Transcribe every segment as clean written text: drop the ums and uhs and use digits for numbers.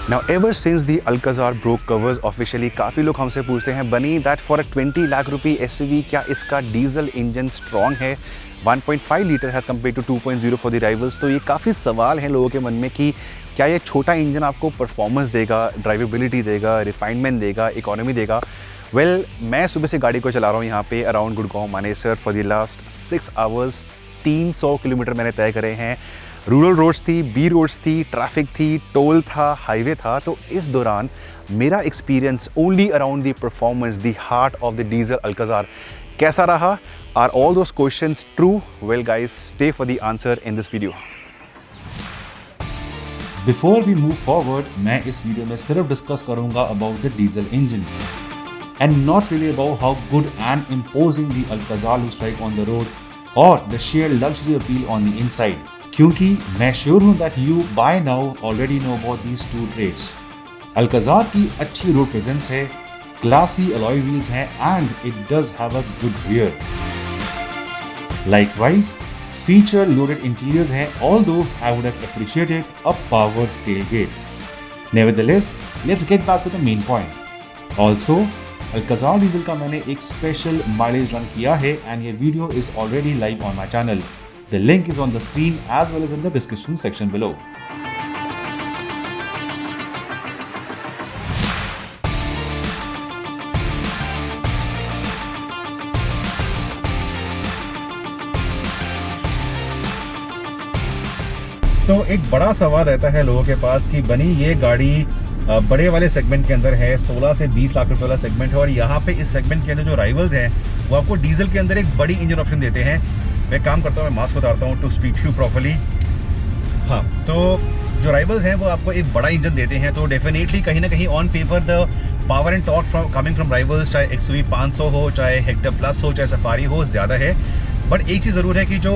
Now ever since the Alcazar broke covers officially, काफ़ी लोग हमसे पूछते हैं बनी that for a 20 लाख रुपये SUV क्या इसका डीजल इंजन स्ट्रॉन्ग है 1.5 litre has compare to 2.0 for the rivals. तो ये काफ़ी सवाल हैं लोगों के मन में कि क्या ये छोटा इंजन आपको परफॉर्मेंस देगा, ड्राइवेबिलिटी देगा, रिफाइनमेंट देगा, इकोनॉमी देगा। वेल, मैं सुबह से गाड़ी को चला रहा हूँ यहाँ पे around Gurgaon Manesar for the last 6 hours. 300 kilometre मैंने तय करे हैं। रूरल रोड्स थी, बी रोड्स थी, ट्रैफिक थी, टोल था, हाईवे था। तो इस दौरान मेरा experience only around the performance, the heart of the diesel Alcazar कैसा रहा? Are all those questions true? Well guys, stay for the answer in this video. Before we move forward, मैं इस वीडियो में सिर्फ डिस्कस करूंगा about the diesel engine and not really about how good and imposing the Alcazar looks like on the road और the sheer luxury appeal on the inside, क्योंकि मैं sure हूं that you by now already know about these two traits. Alcazar की अच्छी road presence है, classy alloy wheels हैं and it does have a good rear. Likewise, feature loaded interiors हैं, although I would have appreciated a powered tailgate. Nevertheless, let's get back to the main point. Also, Alcazar diesel का मैंने एक special mileage run किया है and ये video is already live on my channel. The link is on the screen as well as in the description section below. सो एक बड़ा सवाल रहता है लोगों के पास कि बनी ये गाड़ी बड़े वाले सेगमेंट के अंदर है, 16 से 20 लाख रुपए वाला सेगमेंट है और यहाँ पे इस सेगमेंट के अंदर जो राइवल्स हैं वो आपको डीजल के अंदर एक बड़ी इंजन ऑप्शन देते हैं। मैं काम करता हूँ, मैं मास्क उतारता हूँ टू स्पीक यू प्रॉपर्ली। हाँ, तो जो राइवल्स हैं वो आपको एक बड़ा इंजन देते हैं, तो डेफिनेटली कहीं ना कहीं on paper the power and torque from coming from rivals, चाहे XUV 500 हो, चाहे हेक्टर प्लस हो, चाहे सफारी हो, ज़्यादा है। बट एक चीज़ ज़रूर है कि जो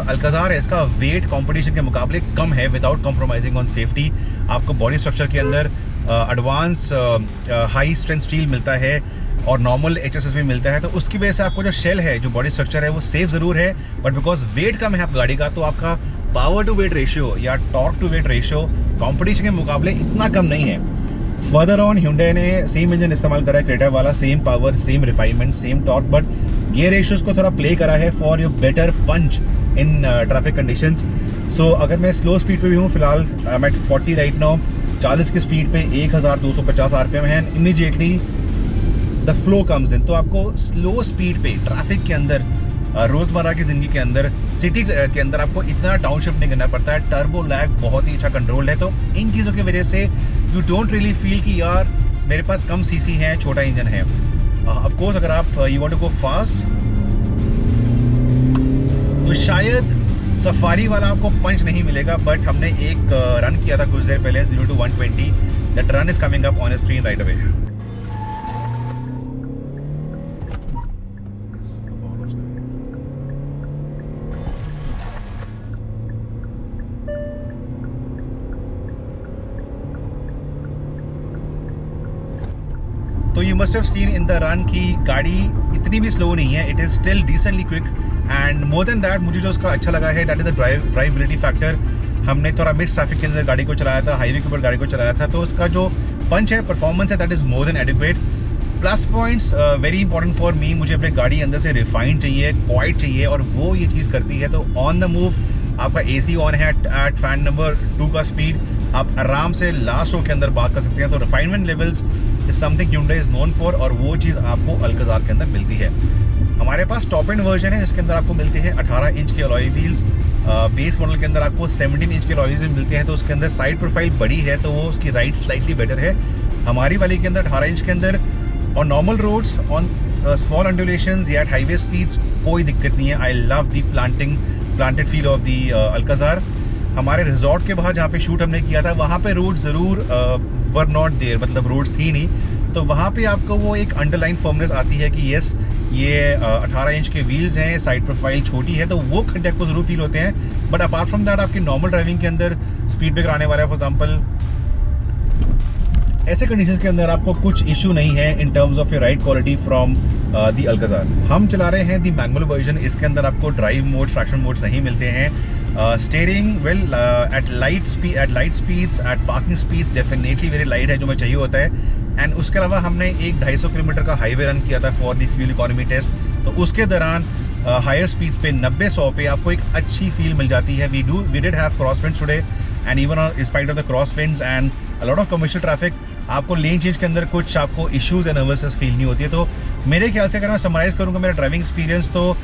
अल्काजार है इसका वेट कंपटीशन के मुकाबले कम है विदाउट कॉम्प्रोमाइजिंग ऑन सेफ्टी। आपको बॉडी स्ट्रक्चर के अंदर एडवांस हाई स्ट्रेंथ स्टील मिलता है और नॉर्मल HSS भी मिलता है, तो उसकी वजह से आपको जो शेल है, जो बॉडी स्ट्रक्चर है वो सेफ ज़रूर है, बट बिकॉज वेट कम है आप गाड़ी का तो आपका पावर टू वेट रेशियो या torque to weight ratio competition के मुकाबले इतना कम नहीं है। फर्दर ऑन Hyundai ने सेम इंजन इस्तेमाल करा है क्रेटा वाला, same power, same refinement, same torque, but gear ratios को थोड़ा प्ले करा है for your better punch in traffic conditions. So अगर मैं स्लो स्पीड पे भी हूँ, फिलहाल I am at 40 right now, 40 की स्पीड पे 1250 RPM है, immediately the flow comes in. तो आपको स्लो स्पीड पे ट्रैफिक के अंदर, रोज़मर्रा की ज़िंदगी के अंदर, सिटी के अंदर आपको इतना डाउनशिफ्ट नहीं करना पड़ता है। टर्बो लैग बहुत ही अच्छा कंट्रोल है, तो इन चीज़ों की वजह से यू डोंट रियली फील कि यार मेरे पास कम सीसी है, छोटा इंजन है। ऑफ कोर्स अगर आप you want to go fast तो शायद सफारी वाला आपको पंच नहीं मिलेगा, बट हमने एक रन किया था कुछ देर पहले 0 to 120। That run is coming up on screen right away. तो you must have seen in the run की गाड़ी इतनी भी स्लो नहीं है, it is still decently quick and more than that मुझे जो उसका अच्छा लगा है that is the drivability factor. हमने थोड़ा मिक्स ट्रैफिक के अंदर गाड़ी को चलाया था, हाईवे के ऊपर गाड़ी को चलाया था, तो उसका जो पंच है, परफॉर्मेंस है, that is more than adequate. Plus points very important for me, मुझे अपने गाड़ी अंदर से रिफाइंड चाहिए, क्वाइट चाहिए, और वो ये चीज़ करती है। तो ऑन द मूव आपका AC ऑन है एट फैन नंबर 2 का स्पीड, आप आराम से लास्ट रो के अंदर बात कर सकते हैं। तो refinement levels is something Hyundai is known for, और वो चीज़ आपको अल्काजार के अंदर मिलती है। हमारे पास टॉप एंड वर्जन है जिसके अंदर आपको मिलते हैं 18 इंच के अलॉय व्हील्स। बेस मॉडल के अंदर आपको 17 इंच के अलॉय व्हील्स मिलते हैं, तो उसके अंदर साइड प्रोफाइल बड़ी है तो वो उसकी राइड स्लाइटली बेटर है। हमारी वाली के अंदर 18 इंच के अंदर on normal roads, on small undulations या हाईवे स्पीड्स कोई दिक्कत नहीं है। I love the planted feel of the Alcazar. हमारे रिजॉर्ट के बाहर जहाँ पे शूट हमने किया था वहाँ पे रोड ज़रूर वर नॉट देयर, मतलब रोड्स थी नहीं, तो वहाँ पे आपको वो एक अंडरलाइन फर्मनेस आती है कि यस ये 18 इंच के व्हील्स हैं, साइड प्रोफाइल छोटी है, तो वो खड्डे आपको ज़रूर फील होते हैं। बट अपार्ट फ्रॉम दैट आपकी नॉर्मल ड्राइविंग के अंदर स्पीड ब्रेकर आने वाला है, फॉर एग्जाम्पल ऐसे कंडीशंस के अंदर आपको कुछ इशू नहीं है in terms of your ride quality from the Alcazar. हम चला रहे हैं दी मैनुअल वर्जन, इसके अंदर आपको ड्राइव मोड, ट्रैक्शन मोड्स नहीं मिलते हैं। Steering wheel at light speeds at parking speeds definitely very light है, जो मैं चाहिए होता है। एंड उसके अलावा हमने एक 250 किलोमीटर का हाईवे रन किया था for the fuel economy test, तो उसके दौरान हायर स्पीड्स पे 90-100 पे आपको एक अच्छी फील मिल जाती है। We did have cross winds today and even in spite of the cross winds and a lot of commercial traffic, आपको लेन चेंज के अंदर कुछ आपको इश्यूज एंड नर्वसनेस फील नहीं होती है। तो मेरे ख्याल से अगर मैं समराइज़ करूँगा मेरा ड्राइविंग एक्सपीरियंस, तो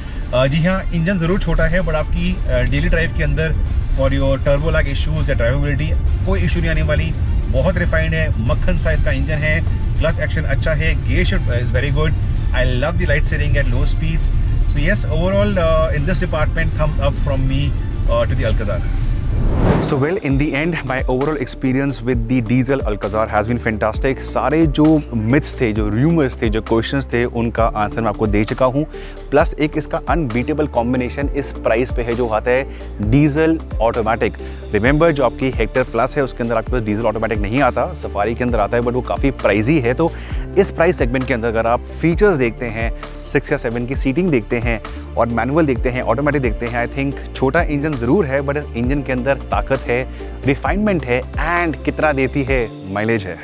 जी हाँ, इंजन ज़रूर छोटा है बट आपकी डेली ड्राइव के अंदर for your turbo lag issues या ड्राइवेबिलिटी कोई इशू नहीं आने वाली। बहुत रिफाइंड है, मक्खन साइज का इंजन है, क्लच एक्शन अच्छा है, gear shift is very good, I love the light steering at low speeds. So yes, overall in this department, thumbs up from me to the Alcazar. So well, in the end, my overall experience with the diesel Alcazar has been fantastic. सारे जो myths थे, जो rumors थे, जो questions थे, उनका answer मैं आपको दे चुका हूँ। प्लस एक इसका अनबीटेबल कॉम्बिनेशन इस प्राइस पे है जो आता है डीजल ऑटोमेटिक। रिमेंबर जो आपकी हेक्टर प्लस है उसके अंदर आपके पास डीजल ऑटोमेटिक नहीं आता, सफारी के अंदर आता है, बट वो काफ़ी प्राइजी है। तो इस प्राइस सेगमेंट के अंदर अगर आप फीचर्स देखते हैं, 6 या 7 की सीटिंग देखते हैं और मैनुअल देखते हैं, ऑटोमेटिक देखते हैं, आई थिंक छोटा इंजन ज़रूर है बट इस इंजन के अंदर ताकत है, रिफाइनमेंट है एंड कितना देती है माइलेज है।